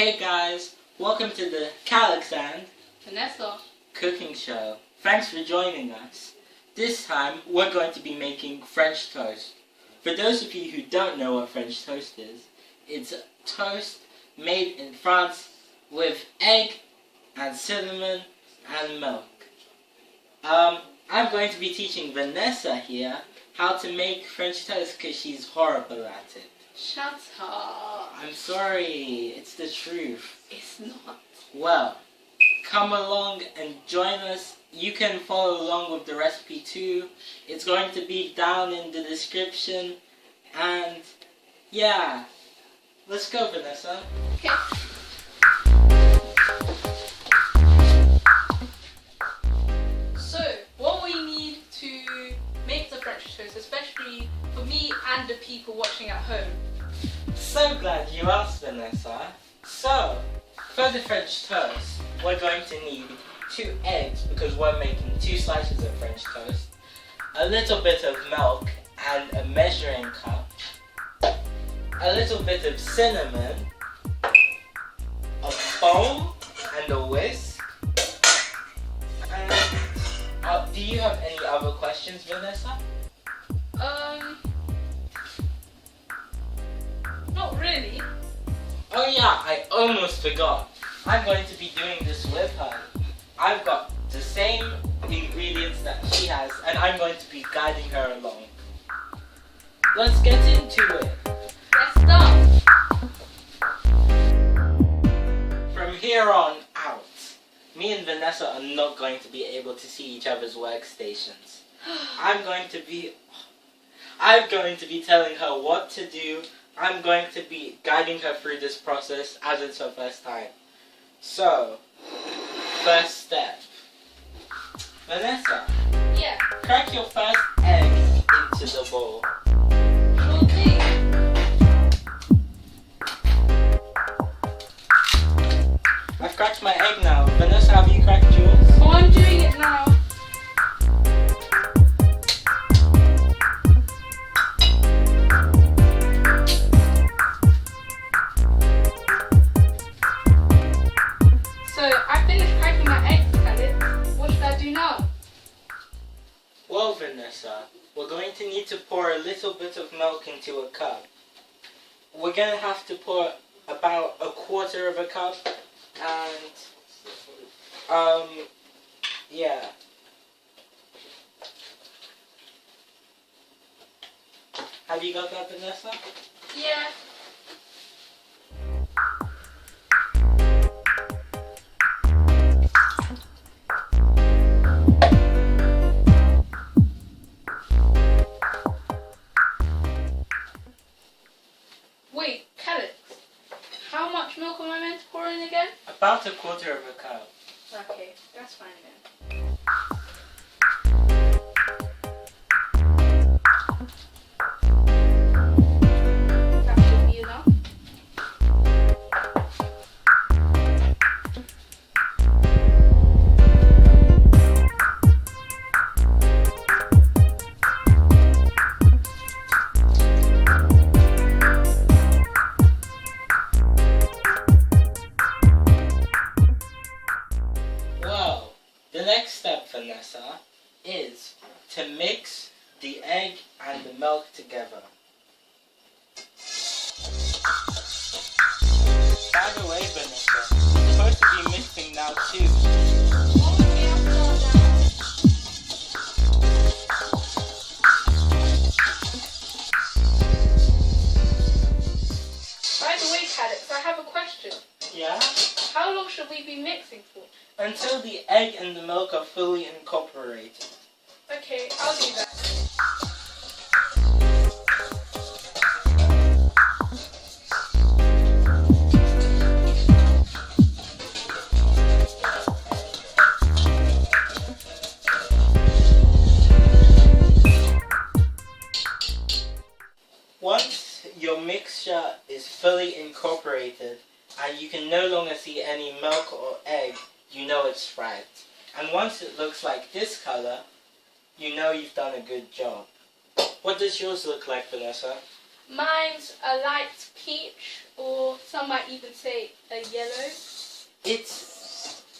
Hey guys, welcome to the Calyx and Vanessa cooking show. Thanks for joining us. This time we're going to be making French toast. For those of you who don't know what French toast is, it's a toast made in France with egg and cinnamon and milk. I'm going to be teaching Vanessa here how to make French toast because she's horrible at it. Shut up. I'm sorry, it's the truth. It's not. Well, come along and join us. You can follow along with the recipe too. It's going to be down in the description. And yeah, let's go, Vanessa. Okay. So, what we need to make the French toast, especially for me and the people watching at home. So glad you asked, Vanessa. So, for the French toast, we're going to need 2 eggs because we're making 2 slices of French toast, a little bit of milk and a measuring cup, a little bit of cinnamon, a bowl and a whisk. And do you have any other questions, Vanessa? Not really. Oh yeah, I almost forgot. I'm going to be doing this with her. I've got the same ingredients that she has, and I'm going to be guiding her along. Let's get into it. Let's start. From here on out, me and Vanessa are not going to be able to see each other's workstations. I'm going to be telling her what to do. I'm going to be guiding her through this process as it's her first time. So, first step. Vanessa, Yeah. crack your first egg into the bowl. Sure thing. I've cracked my egg now. Vanessa, have you cracked yours? Oh, I'm doing it now. So, I finished cracking my eggs, Alex. What should I do now? Well, Vanessa, we're going to need to pour a little bit of milk into a cup. We're going to have to pour about 1/4 of a cup, and, yeah. Have you got that, Vanessa? Yeah. Wait, Calyx, how much milk am I meant to pour in again? About 1/4 of a cup. Okay, that's fine then. That should be enough. Well, the next step, Vanessa, is to mix the egg and the milk together. By the way, Vanessa, you're supposed to be mixing now too. Okay, I'm going down. By the way, Calyx, I have a question. Yeah? How long should we be mixing for? Until the egg and the milk are fully incorporated. Okay, I'll do that. Once your mixture is fully incorporated and you can no longer see any milk or egg, you know it's right. And once it looks like this color, you know you've done a good job. What does yours look like, Vanessa? Mine's a light peach or some might even say a yellow.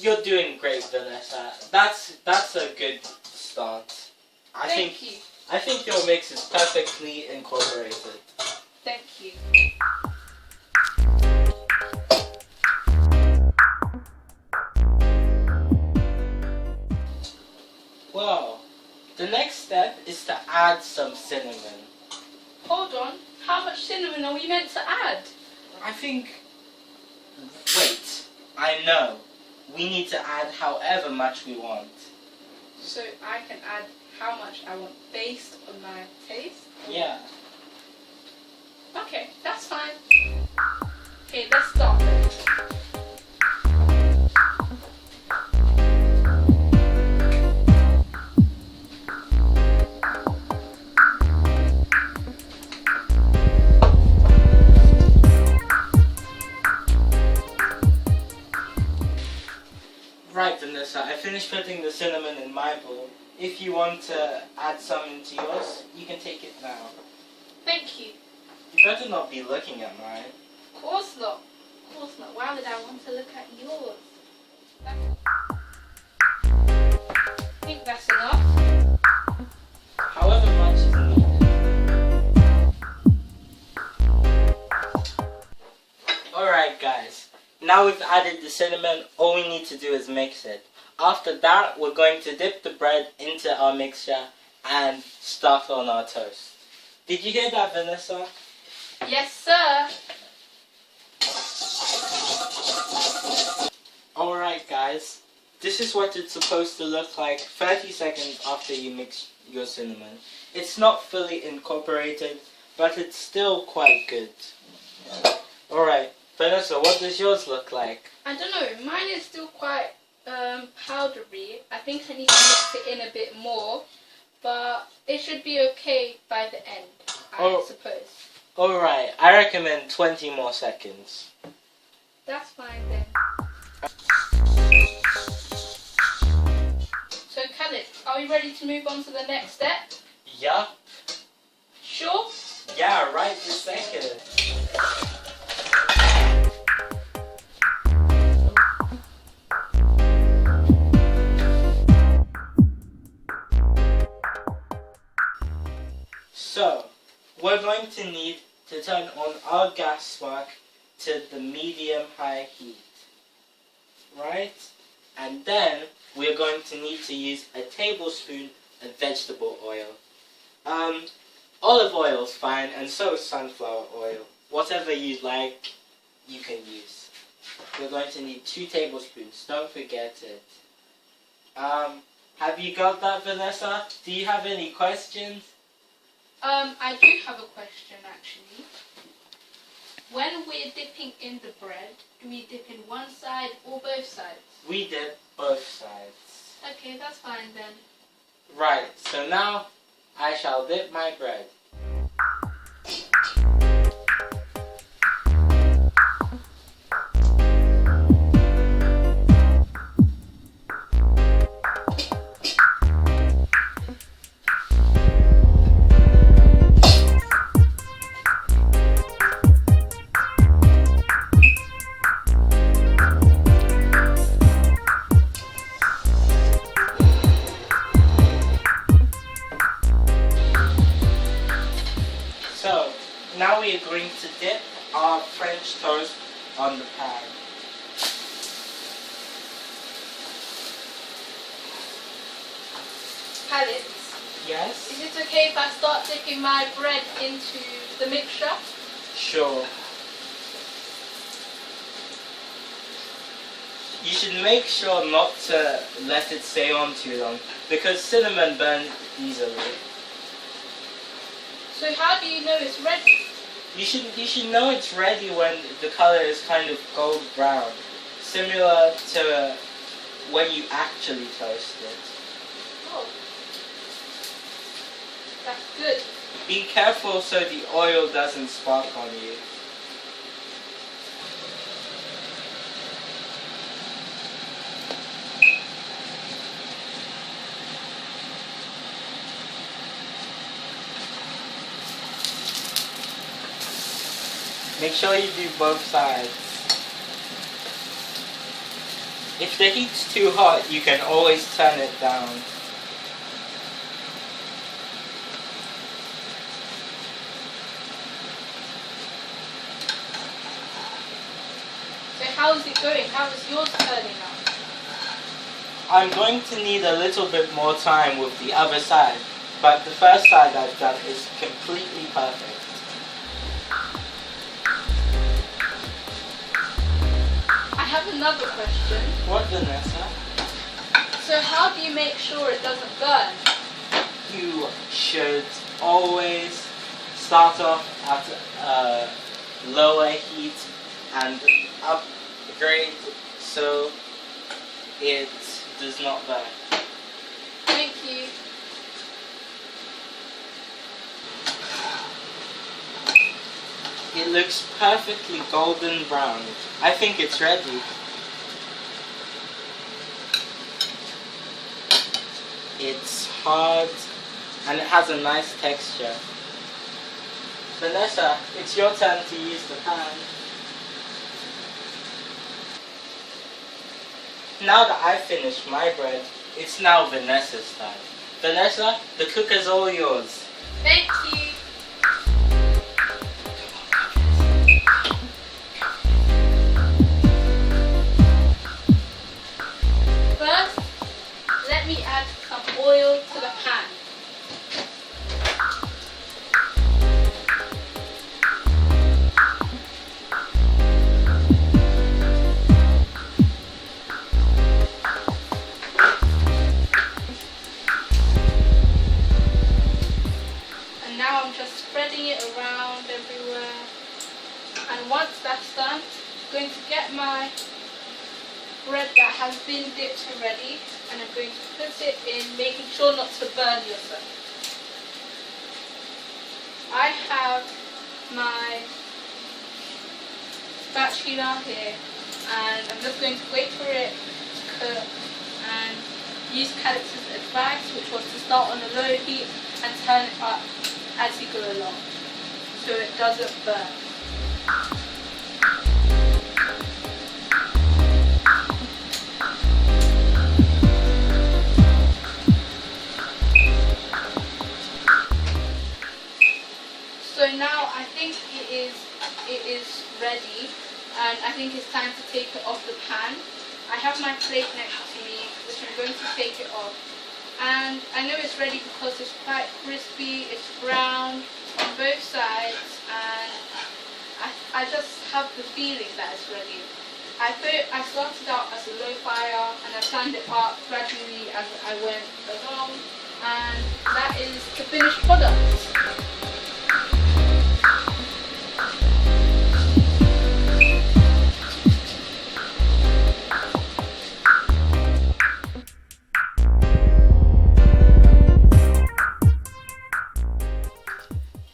You're doing great, Vanessa. That's a good start. Thank you. I think your mix is perfectly incorporated. Thank you. Well, the next step is to add some cinnamon. Hold on. How much cinnamon are we meant to add? I think... Wait, I know. We need to add however much we want. So I can add how much I want based on my taste? Yeah. Okay, that's fine. Okay, let's start then. Right, Vanessa, I finished putting the cinnamon in my bowl. If you want to add some into yours, you can take it now. Thank you. You better not be looking at mine. Of course not. Of course not. Why would I want to look at yours? I think that's enough. However much is needed. Alright guys, now we've added the cinnamon, all we need to do is mix it. After that, we're going to dip the bread into our mixture and stuff on our toast. Did you hear that, Vanessa? Yes, sir. Alright guys, this is what it's supposed to look like 30 seconds after you mix your cinnamon. It's not fully incorporated, but it's still quite good. Alright, Vanessa, what does yours look like? I don't know. Mine is still quite powdery. I think I need to mix it in a bit more, but it should be okay by the end, I suppose. Alright, I recommend 20 more seconds. That's fine then. So Khalid, are we ready to move on to the next step? Yup. Sure? Yeah, right this second. So, we're going to need to turn on our gas spark to the medium-high heat. Right? And then we're going to need to use a tablespoon of vegetable oil. Olive oil is fine, and so is sunflower oil. Whatever you like, you can use. We're going to need 2 tablespoons, don't forget it. Have you got that, Vanessa? Do you have any questions? I do have a question actually. When we're dipping in the bread, do we dip in one side or both sides? We dip both sides. Okay, that's fine then. Right, so now I shall dip my bread. So, now we are going to dip our French toast on the pan. Khalid, Yes? is it okay if I start dipping my bread into the mixture? Sure. You should make sure not to let it stay on too long, because cinnamon burns easily. So how do you know it's ready? You should know it's ready when the color is kind of gold brown, similar to when you actually toast it. Oh, that's good. Be careful so the oil doesn't spark on you. Make sure you do both sides. If the heat's too hot, you can always turn it down. So how is it going? How is yours turning out? I'm going to need a little bit more time with the other side, but the first side I've done is completely perfect. I have another question. What, Vanessa? So how do you make sure it doesn't burn? You should always start off at a lower heat and upgrade so it does not burn. Thank you. It looks perfectly golden brown. I think it's ready. It's hard and it has a nice texture. Vanessa, it's your turn to use the pan. Now that I've finished my bread, it's now Vanessa's time. Vanessa, the cooker's all yours. Thank you. First, let me add some oil to the pan. And now I'm just spreading it around everywhere. And once that's done, I'm going to get my bread that has been dipped already, and I'm going to put it in, making sure not to burn yourself. I have my spatula here, and I'm just going to wait for it to cook and use Calix's advice, which was to start on a low heat and turn it up as you go along, so it doesn't burn. So now I think it is ready, and I think it's time to take it off the pan. I have my plate next to me, which I'm going to take it off. And I know it's ready because it's quite crispy, it's brown on both sides, and I just have the feeling that it's ready. I started out as a low fire and I turned it up gradually as I went along, and that is the finished product.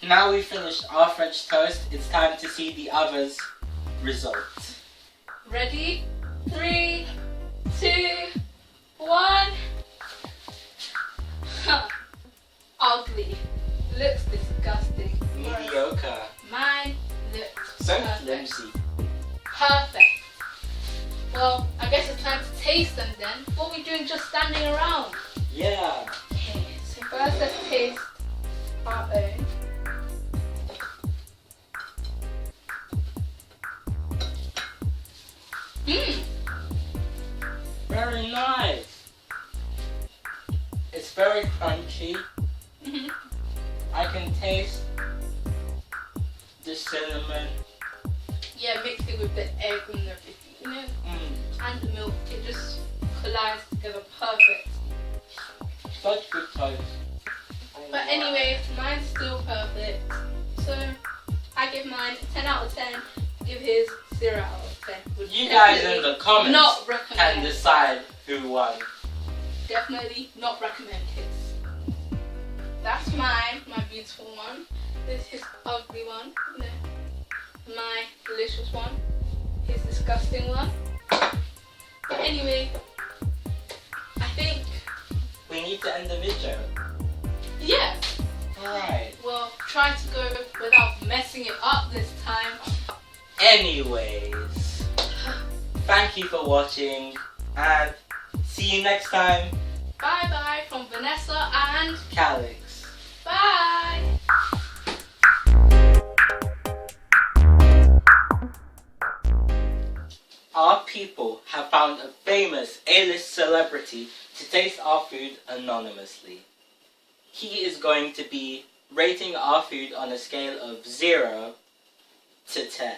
Now we've finished our French toast, it's time to see the others' result. Ready? 3, 2, 1. Ugly. Looks disgusting. Mediocre. Mine looks So perfect. flimsy. Perfect. Well, I guess it's time to taste them then. What are we doing just standing around? Yeah. Okay, so first let's taste our own. Mmm. Very nice. It's very crunchy. I can taste the cinnamon. Yeah, mixed it with the egg and everything, you know? And the milk, it just collides together perfect. Such good toast. But anyway, mine's still perfect. So I give mine 10 out of 10, give his 0 out of 10. Would You guys in the comments not can recommend. decide who won. Definitely not recommend his. That's mine, my beautiful one. This is his ugly one. You know, my delicious one. His disgusting one. But anyway, I think We need to end the video. yeah. Alright. Well, try to go without messing it up this time. Anyways, thank you for watching and see you next time. Bye bye from Vanessa and Calix. bye. Our people have found a famous A-list celebrity to taste our food anonymously. He is going to be rating our food on a scale of 0 to 10.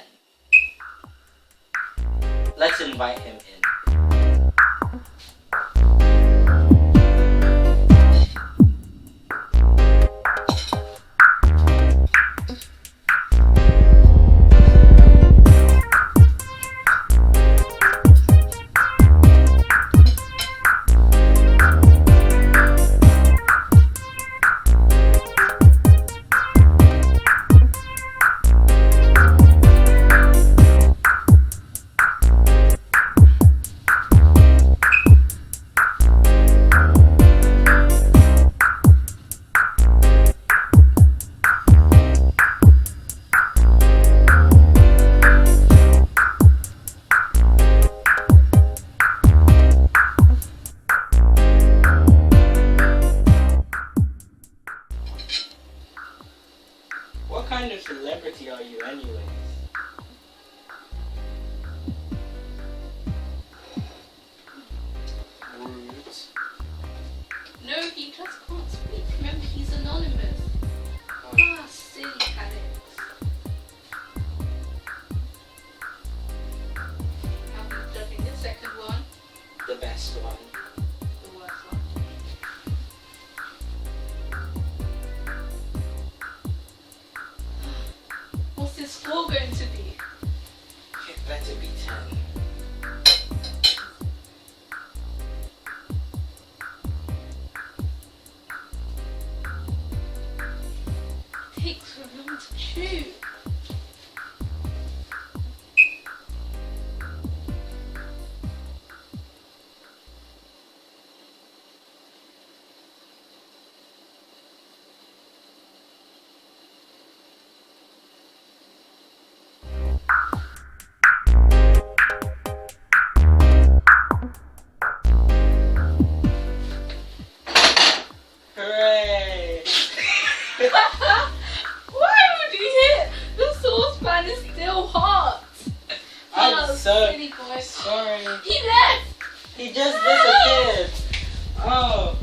Let's invite him in. What kind of celebrity are you anyways? Rude. No, he just can't speak. Remember, he's anonymous. Ah, silly Calix. I'll be judging the second one, The best one. the worst one. What's his score going to be? It better be 10. Takes so long to chew. Hooray! Why would you hit? The saucepan is still hot. I'm Oh, so silly boy. sorry. He left. He just disappeared. Oh.